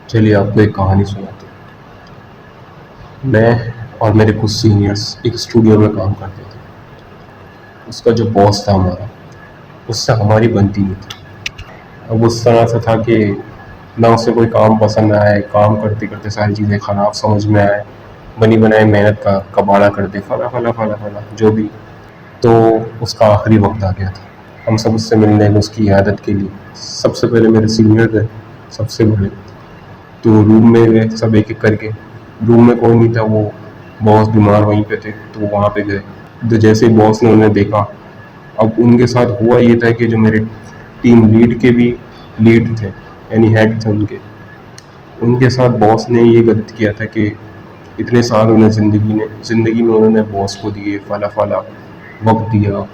चलिए आपको एक कहानी सुनाता हूँ। मैं और मेरे कुछ सीनियर्स एक स्टूडियो में काम करते थे। उसका जो बॉस था हमारा, उससे हमारी बनती नहीं थी। अब उस तरह से था कि ना उसे कोई काम पसंद आए, काम करते करते सारी चीज़ें ख़राब समझ में आए, बनी बनाई मेहनत का कबाड़ा कर दे, फला फला फला फला जो भी। तो उसका आखिरी वक्त आ गया था। हम सब उससे मिलने गए उसकी इयादत के लिए। सबसे पहले मेरे सीनियर थे, सबसे बड़े। तो रूम में गए सब एक एक करके। रूम में कोई नहीं था, वो बॉस बीमार वहीं पे थे, तो वहाँ पे गए। तो जैसे ही बॉस ने उन्हें देखा, अब उनके साथ हुआ ये था कि जो मेरे टीम लीड के भी लीड थे, यानी हेड थे उनके साथ बॉस ने ये गलत किया था कि इतने साल उन्हें ज़िंदगी में उन्होंने बॉस को दिए, फला फला वक्त दिया,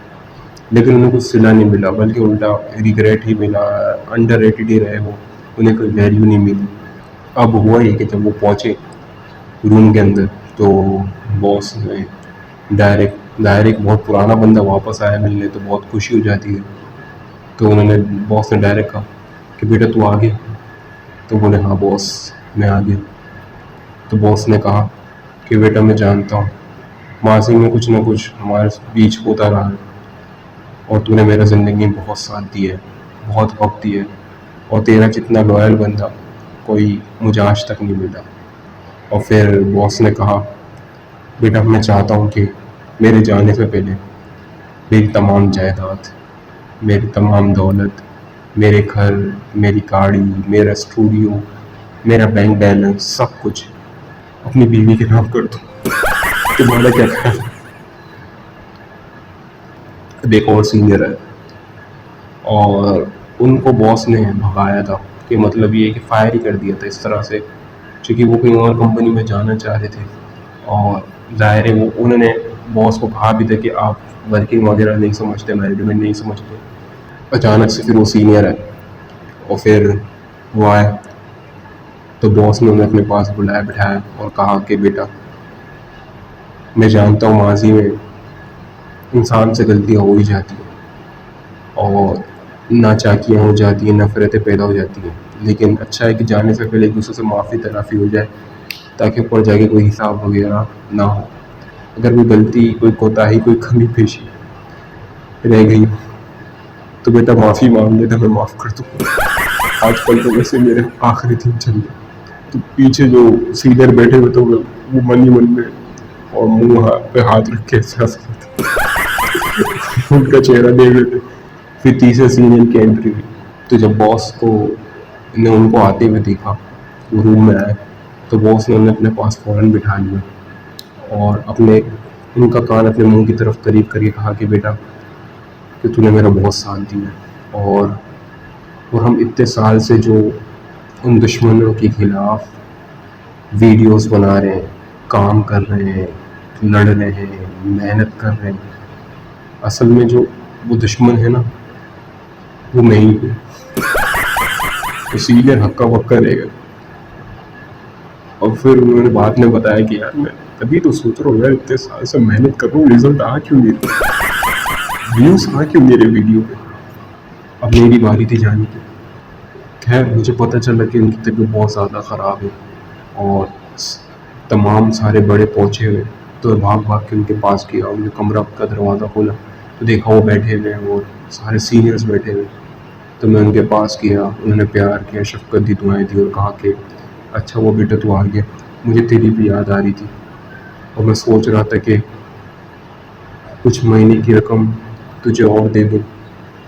लेकिन उन्हें कुछ सिला नहीं मिला, बल्कि उल्टा रिग्रेट ही मिला। अंडर रेटेड ही रहे वो, उन्हें कोई वैल्यू नहीं मिली। अब हुआ ये कि जब वो पहुँचे रूम के अंदर, तो बॉस ने डायरेक्ट डायरेक्ट बहुत पुराना बंदा वापस आया मिलने, तो बहुत खुशी हो जाती है। तो बॉस ने डायरेक्ट कहा कि बेटा तू आ गया? तो बोले हाँ बॉस, मैं आ गया। तो बॉस ने कहा कि बेटा मैं जानता हूँ माजी में कुछ ना कुछ हमारे बीच होता रहा है, और तूने मेरा ज़िंदगी में बहुत साथ दिया है, बहुत वक्त दिया है, और तेरा जितना लॉयल बंदा कोई मुझे आज तक नहीं मिला। और फिर बॉस ने कहा बेटा मैं चाहता हूँ कि मेरे जाने से पहले मेरी तमाम जायदाद, मेरी तमाम दौलत, मेरे घर, मेरी गाड़ी, मेरा स्टूडियो, मेरा बैंक बैलेंस, सब कुछ अपनी बीवी के नाम कर दूँ। तुम्हारा क्या ख्याल है? अब एक और सीनियर है, और उनको बॉस ने भगाया था, कि मतलब ये कि फायर ही कर दिया था इस तरह से, क्योंकि वो कहीं और कंपनी में जाना चाह रहे थे। और ज़ाहिर है वो उन्होंने बॉस को कहा भी था कि आप वर्किंग वगैरह नहीं समझते, मैनेजमेंट नहीं समझते। अचानक से फिर वो सीनियर है, और फिर वो आए, तो बॉस ने उन्हें अपने पास बुलाया बिठाया और कहा कि बेटा मैं जानता हूँ माजी में इंसान से गलतियाँ हो ही जाती हैं, और नाचाकियाँ हो जाती हैं, नफ़रतें पैदा हो जाती हैं, लेकिन अच्छा है कि जाने से पहले एक दूसरे से माफ़ी तलाफ़ी हो जाए, ताकि ऊपर जाके कोई हिसाब वगैरह ना हो। अगर कोई गलती, कोई कोताही, कोई कमी पेशी रह गई हो, तो बेटा माफ़ी मांग लेते, मैं माफ़ कर दूँ। आजकल तो वैसे मेरे आखिरी दिन चल रहे, तो पीछे जो सीनियर बैठे हुए थे वो मन ही मन में और मुंह पे हाथ रख के ऐसे हंस रहे थे। उनका चेहरा देख रहे थे। फिर तीसरे सीनियर की एंट्री हुई, तो जब बॉस को ने उनको आते हुए देखा, वो रूम में आए, तो बॉस ने उन्हें अपने पास फ़ौरन बिठा लिया, और उनका कान अपने मुंह की तरफ करीब करके कहा कि बेटा कि तूने मेरा बहुत साथ दिया, और हम इतने साल से जो उन दुश्मनों के खिलाफ वीडियोस बना रहे हैं, काम कर रहे हैं, लड़ रहे हैं, मेहनत कर रहे हैं, असल में जो वो दुश्मन है ना, वो मैं ही हूँ। तो सीनियर हक्का बक्का रह गए। और फिर उन्होंने बाद में बताया कि यार मैं तभी तो सोच रहा हूँ यार, इतने साल से मेहनत कर रहा हूँ, रिजल्ट आ क्यों नहीं रहा, व्यूज़ आ क्यों मेरे वीडियो पे। अब मेरी बारी थी जाने की। खैर मुझे पता चला कि उनकी तबीयत बहुत ज़्यादा ख़राब है, और तमाम सारे बड़े पहुँचे हुए, तो भाग भाग के उनके पास गया, उनके कमरा का दरवाज़ा खोला, तो देखा वो बैठे हुए हैं और सारे सीनियर्स बैठे हुए। तो मैं उनके पास गया, उन्होंने प्यार किया, शफ़क़त दी, दुआएं दी, और कहा कि अच्छा वो बेटा तू आ गया, मुझे तेरी भी याद आ रही थी, और मैं सोच रहा था कि कुछ महीने की रकम तुझे और दे दूँ,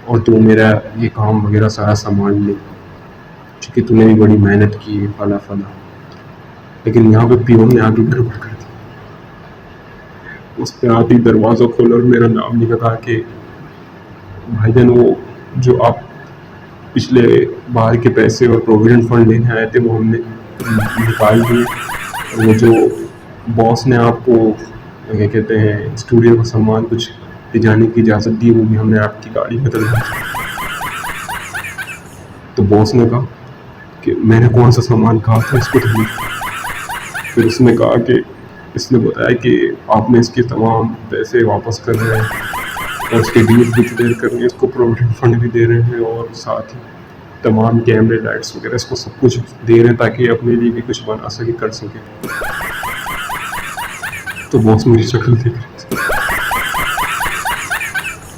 और तू मेरा ये काम वगैरह सारा संभाल ले, क्योंकि तूने भी बड़ी मेहनत की है, फला फला। लेकिन यहाँ पे पियून ने आके गड़बड़ कर दी। उसने आते ही दरवाज़ा खोला और मेरा नाम लिखा, कहा कि भाईजान वो जो आप पिछले बार के पैसे और प्रोविडेंट फंड लेने आए थे, वो हमने निकाल दिए, और वो जो बॉस ने आपको क्या कहते हैं स्टूडियो का सामान कुछ ले जाने की इजाज़त दी, वो भी हमने आपकी गाड़ी में डलवा दी। तो बॉस ने कहा कि मैंने कौन सा सामान कहा था इसको धोने। फिर उसने कहा कि इसने बताया कि आपने इसके तमाम पैसे वापस कर रहे हैं, और उसके ड्यूज भी क्लियर कर रहे हैं, इसको प्रोविडेंट फंड भी दे रहे हैं, और साथ ही तमाम कैमरे लाइट्स वगैरह इसको सब कुछ दे रहे हैं ताकि अपने लिए भी कुछ बना सके, कर सके। तो बॉस मेरी शक्ल देख रहे थे।